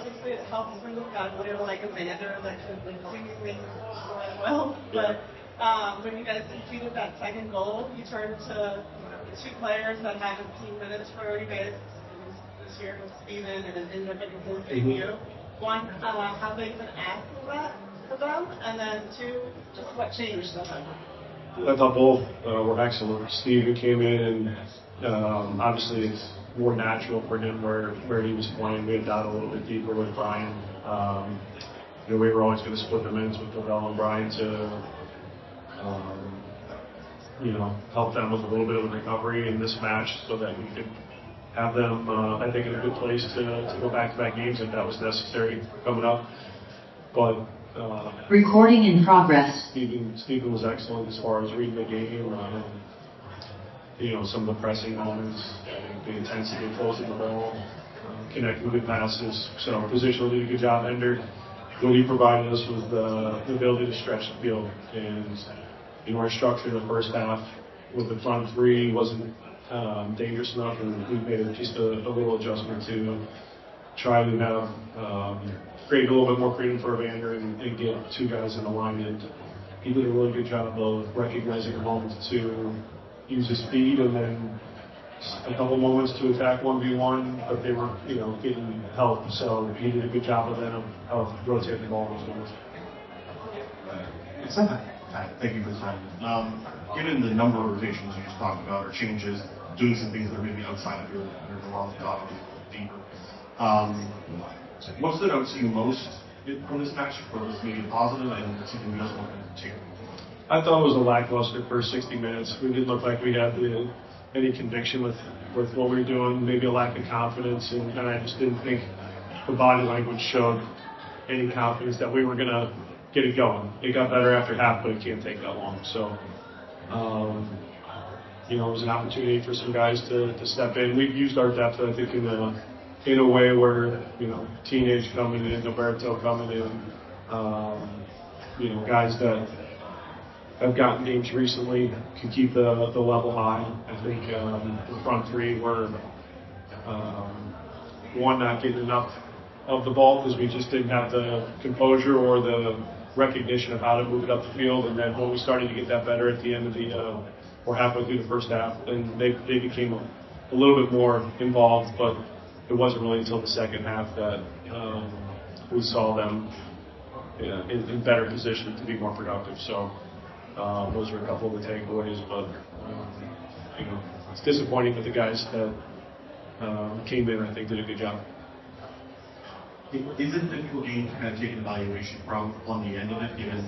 obviously it helps when you've got a player like Evander that can seemingly score well. But when you guys conceded that second goal, you turned to two players that had 15 minutes for you guys this year with Steven and then ended up in his debut. One, how they've been asking that for them, and then two, just what changed for them. I thought both were excellent. Steven came in and obviously it's more natural for him where he was playing. We had done a little bit deeper with Brian. We were always going to split the minutes with Lavelle and Brian to help them with a little bit of a recovery in this match so that we could have them, I think, in a good place to go back-to-back games if that was necessary coming up. But recording in progress. Steven was excellent as far as reading the game. Some of the pressing moments, the intensity of closing the ball, connecting good passes. So positionally did a good job. Ender, what he provided us was the ability to stretch the field. And our structure in the first half with the front three wasn't dangerous enough, and we made just a little adjustment to try to have create a little bit more freedom for Evander and get two guys in the line. And he did a really good job of recognizing the moments to use his speed and then a couple moments to attack 1v1, but they were getting help. So he did a good job of them of rotating the ball in those moments. Thank you for the time. Given the number of rotations you just talked about, or changes, doing some things that are maybe outside of your normal thought, deeper, what stood out to you most from this match? What was maybe positive and something you doesn't want to take? I thought it was a lackluster first 60 minutes. We didn't look like we had any conviction with what we were doing, maybe a lack of confidence, and I just didn't think the body language showed any confidence that we were going to get it going. It got better after half, but it can't take that long. So, it was an opportunity for some guys to step in. We've used our depth, I think, in a way where, teenage coming in, Roberto coming in, guys that have gotten games recently can keep the level high. I think the front three were, one, not getting enough of the ball because we just didn't have the composure or the recognition of how to move it up the field. And then when we started to get that better at the end of or halfway through the first half, then they became a little bit more involved. But it wasn't really until the second half that we saw them in better position to be more productive. So those were a couple of the takeaways. But it's disappointing that the guys that came in, I think, did a good job. Is it a difficult game to kind of take an evaluation from on the end of it, given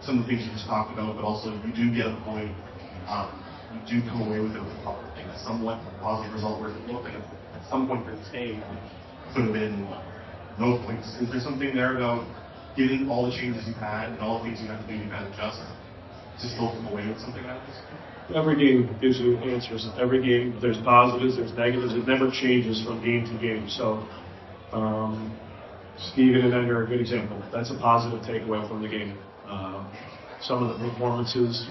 some of the things you just talked about, but also you do get a point, you do come away with it with a somewhat positive result where it looked like at some point for this game could have been no points. Is there something there about given all the changes you've had and all the things you have to do to kind of adjust to still come away with something like this? Every game gives you answers. Every game, there's positives, there's negatives. It never changes from game to game. So Steven and Ender are a good example. That's a positive takeaway from the game. Some of the performances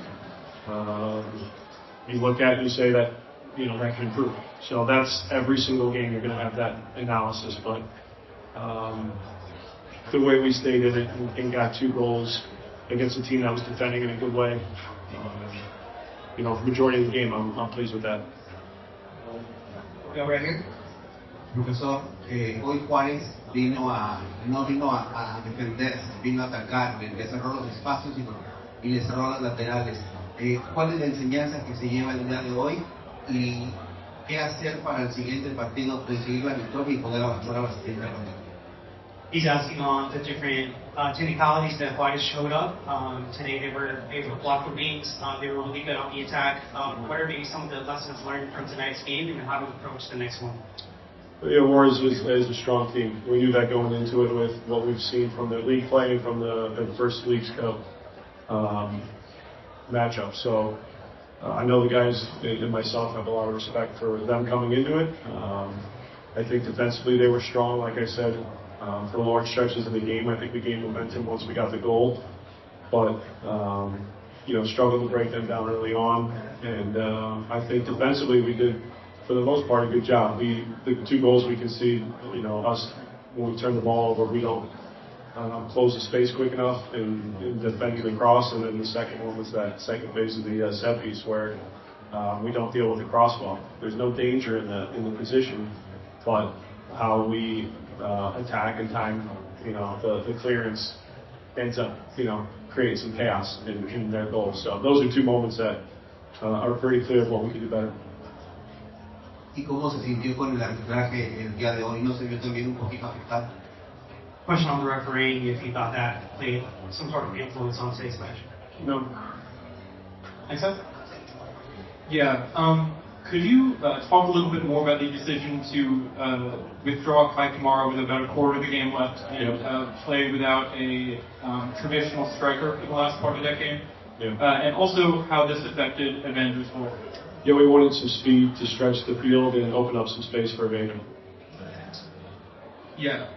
you look at and you say that that can improve. So that's every single game you're going to have that analysis. But the way we stayed in it and got 2 goals against a team that was defending in a good way, the majority of the game, I'm pleased with that. Profesor, hoy Juárez no vino a defender, vino a atacar, le cerró los espacios y le cerró las laterales. ¿Cuál es la enseñanza que se lleva el día de hoy y qué hacer para el siguiente partido, conseguir la victoria y poder avanzar a la siguiente ronda? He's asking on the different technicalities that Juárez showed up. Today they were able to block the wings. They were really good on the attack. What are maybe some of the lessons learned from tonight's game and how to approach the next one? Yeah, Juárez is a strong team. We knew that going into it with what we've seen from the league play and from the first Leagues Cup matchup. So I know the guys and myself have a lot of respect for them coming into it. I think defensively they were strong, like I said, for large stretches of the game. I think we gained momentum once we got the goal, but struggled to break them down early on. And I think defensively we did, for the most part, a good job. The 2 goals we conceded, us when we turn the ball over, we don't close the space quick enough in defending the cross. And then the second one was that second phase of the set piece where we don't deal with the crossball. There's no danger in the position, but how we attack and time, the clearance ends up, creating some chaos in their goals. So those are two moments that are pretty clear of what we can do better. ¿Y cómo se sintió con el arbitraje el día de hoy? ¿No se vio también un poquito afectado? Question on the refereeing, if he thought that played some sort of influence on today's match. No. Thanks, Seth. Yeah. Could you talk a little bit more about the decision to withdraw Kai Kamara with about a quarter of the game left and play without a traditional striker for the last part of that game? Yeah. And also how this affected Evander's goal. Yeah, we wanted some speed to stretch the field and open up some space for Evander. Yeah.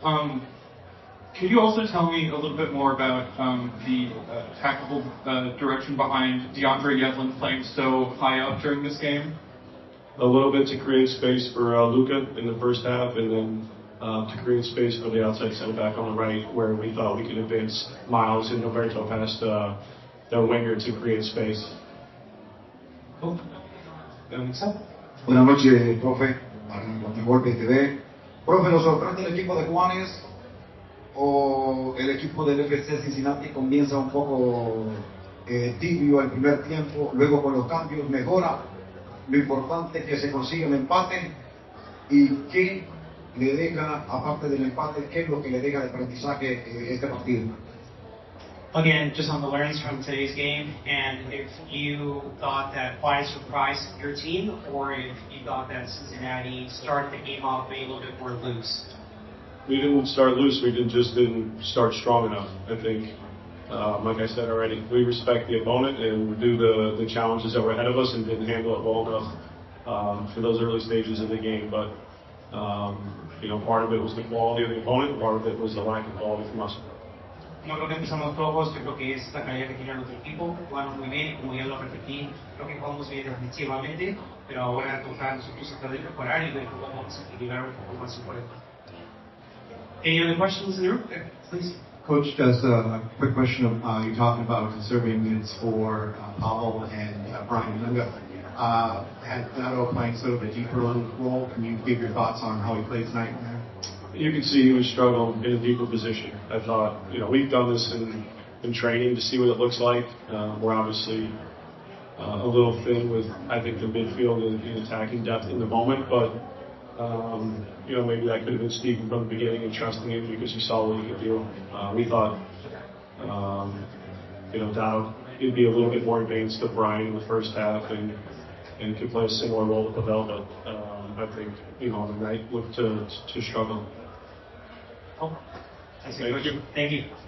Could you also tell me a little bit more about the tactical direction behind DeAndre Yedlin playing so high up during this game? A little bit to create space for Luka in the first half, and then to create space for the outside center back on the right, where we thought we could advance Miles and Roberto past their winger to create space. Cool. Buenas noches, profe, para Golpe TV. Profe, ¿nos sorprende el equipo de Juárez o el equipo del FC Cincinnati comienza un poco tibio el primer tiempo, luego con los cambios mejora? Lo importante es que se consiga el empate y qué le deja, aparte del empate, qué es lo que le deja de aprendizaje este partido. Again, just on the learnings from today's game, and if you thought that Juárez surprised your team, or if you thought that Cincinnati started the game off maybe a little bit more loose. We didn't start loose. We didn't start strong enough. I think, like I said already, we respect the opponent and knew the challenges that were ahead of us and didn't handle it well enough for those early stages of the game. But part of it was the quality of the opponent, part of it was the lack of quality from us. No creo que empezamos flojos, yo creo que es la calidad que tiene nuestro equipo. Jugamos muy bien, como ya lo repetí, creo que jugamos bien defensivamente, pero ahora toca nosotros tratar de mejorar y ver cómo vamos a equilibrar un poco más su juego. Any other questions in the room? Please. Coach, just a quick question. You're talking about conserving minutes for Pavel and Brian Lunga. Had Nato playing sort of a deeper role. Can you give your thoughts on how he played tonight? You could see he was struggling in a deeper position. I thought, we've done this in training to see what it looks like. We're obviously a little thin with, I think, the midfield and attacking depth in the moment, but maybe that could have been speaking from the beginning and trusting him because you saw what he could do. We thought, Dow could be a little bit more advanced to Brian in the first half and could play a similar role with Pavel, but I think, on the night looked to struggle. Thank you.